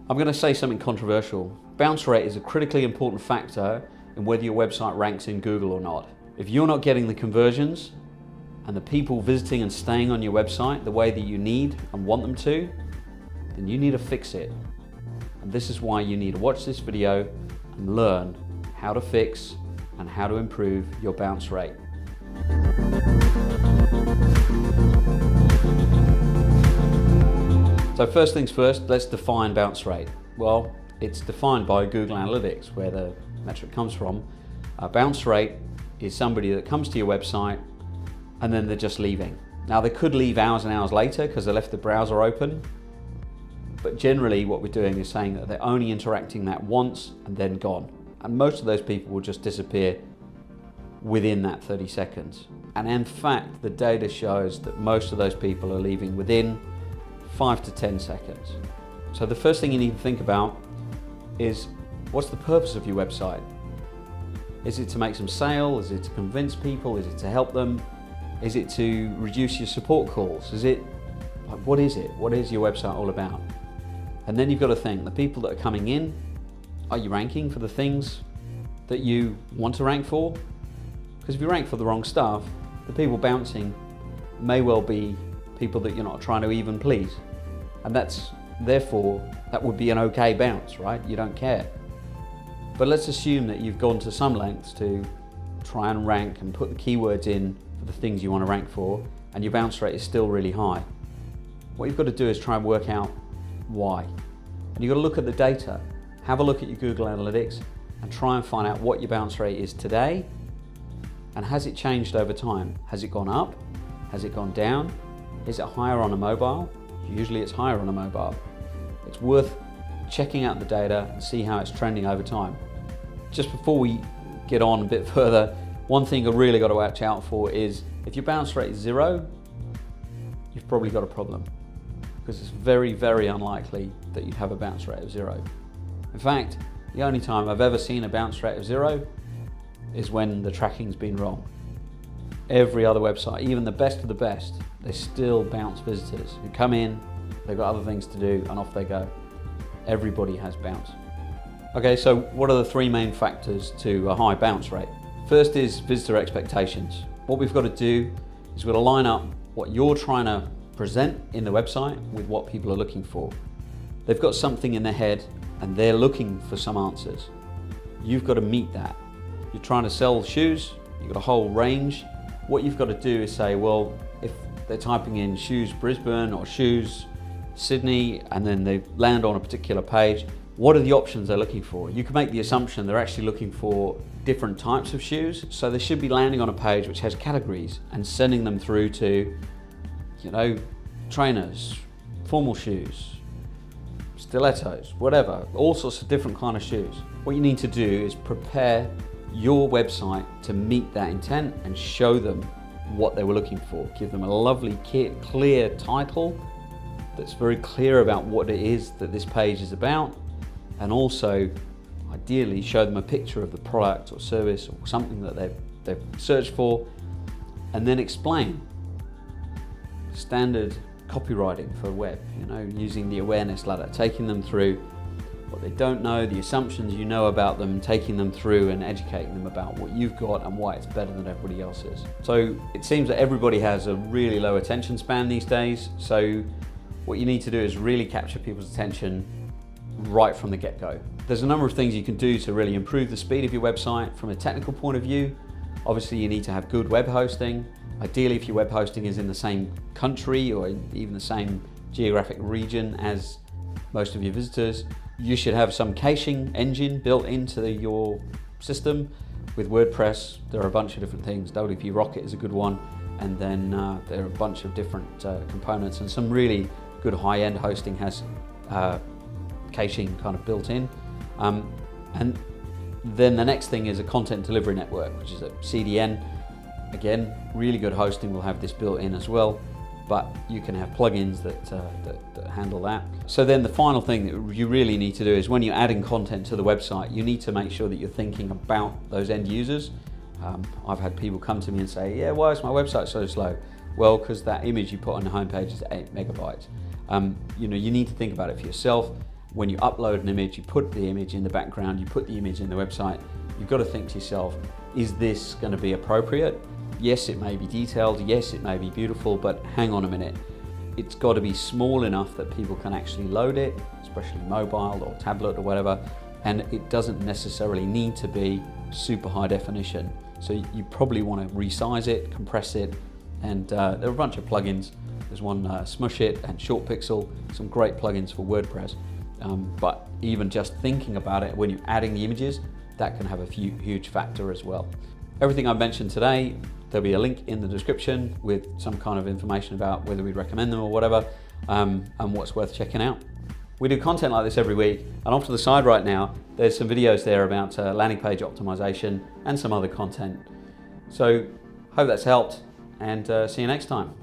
I'm going to say something controversial. Bounce rate is a critically important factor in whether your website ranks in Google or not. If you're not getting the conversions and the people visiting and staying on your website the way that you need and want them to, then you need to fix it. And this is why you need to watch this video and learn how to fix and how to improve your bounce rate. So first things first, let's define bounce rate. Well, it's defined by Google Analytics, where the metric comes from. Bounce rate is somebody that comes to your website and then they're just leaving. Now they could leave hours and hours later because they left the browser open, but generally what we're doing is saying that they're only interacting that once and then gone. And most of those people will just disappear within that 30 seconds. And in fact, the data shows that most of those people are leaving within 5 to 10 seconds. So the first thing you need to think about is, what's the purpose of your website? Is it to make some sale? Is it to convince people? Is it to help them? Is it to reduce your support calls? Is it, like, what is it? What is your website all about? And then you've got to think, the people that are coming in, are you ranking for the things that you want to rank for? Because if you rank for the wrong stuff, the people bouncing may well be people that you're not trying to even please. And therefore, that would be an okay bounce, right? You don't care. But let's assume that you've gone to some lengths to try and rank and put the keywords in for the things you want to rank for, and your bounce rate is still really high. What you've got to do is try and work out why. And you've got to look at the data. Have a look at your Google Analytics and try and find out what your bounce rate is today, and has it changed over time? Has it gone up? Has it gone down? Is it higher on a mobile? Usually it's higher on a mobile. It's worth checking out the data and see how it's trending over time. Just before we get on a bit further, one thing you've really got to watch out for is, if your bounce rate is 0, you've probably got a problem, because it's very, very unlikely that you'd have a bounce rate of 0. In fact, the only time I've ever seen a bounce rate of 0 is when the tracking's been wrong. Every other website, even the best of the best, they still bounce visitors who come in, they've got other things to do, and off they go. Everybody has bounce. Okay, so what are the 3 main factors to a high bounce rate? First is visitor expectations. What we've got to do is we've got to line up what you're trying to present in the website with what people are looking for. They've got something in their head and they're looking for some answers. You've got to meet that. You're trying to sell shoes, you've got a whole range. What you've got to do is say, well, if they're typing in shoes Brisbane or shoes Sydney and then they land on a particular page, what are the options they're looking for? You can make the assumption they're actually looking for different types of shoes, so they should be landing on a page which has categories and sending them through to, you know, trainers, formal shoes, stilettos, whatever, all sorts of different kind of shoes. What you need to do is prepare your website to meet that intent and show them what they were looking for. Give them a lovely, clear title that's very clear about what it is that this page is about, and also ideally show them a picture of the product or service or something that they've searched for, and then explain standard copywriting for a web, you know, using the awareness ladder, taking them through what they don't know, the assumptions you know about them, taking them through and educating them about what you've got and why it's better than everybody else's. So it seems that everybody has a really low attention span these days, so what you need to do is really capture people's attention right from the get-go. There's a number of things you can do to really improve the speed of your website from a technical point of view. Obviously you need to have good web hosting. Ideally, if your web hosting is in the same country or even the same geographic region as most of your visitors, you should have some caching engine built into your system. With WordPress, there are a bunch of different things. WP Rocket is a good one, and then there are a bunch of different components, and some really good high-end hosting has caching kind of built in. And then the next thing is a content delivery network, which is a CDN. Again, really good hosting will have this built in as well, but you can have plugins that handle that. So then the final thing that you really need to do is, when you're adding content to the website, you need to make sure that you're thinking about those end users. I've had people come to me and say, yeah, why is my website so slow? Well, because that image you put on the homepage is 8 megabytes. You know, you need to think about it for yourself, when you upload an image, you put the image in the background, you put the image in the website, you've got to think to yourself, is this going to be appropriate? Yes, it may be detailed, yes, it may be beautiful, but hang on a minute. It's got to be small enough that people can actually load it, especially mobile or tablet or whatever, and it doesn't necessarily need to be super high definition. So you probably want to resize it, compress it, and there are a bunch of plugins. There's one, Smushit and ShortPixel, some great plugins for WordPress. But even just thinking about it when you're adding the images, that can have a huge factor as well. Everything I've mentioned today, there'll be a link in the description with some kind of information about whether we'd recommend them or whatever, and what's worth checking out. We do content like this every week, and off to the side right now, there's some videos there about landing page optimization and some other content. So hope that's helped, and see you next time.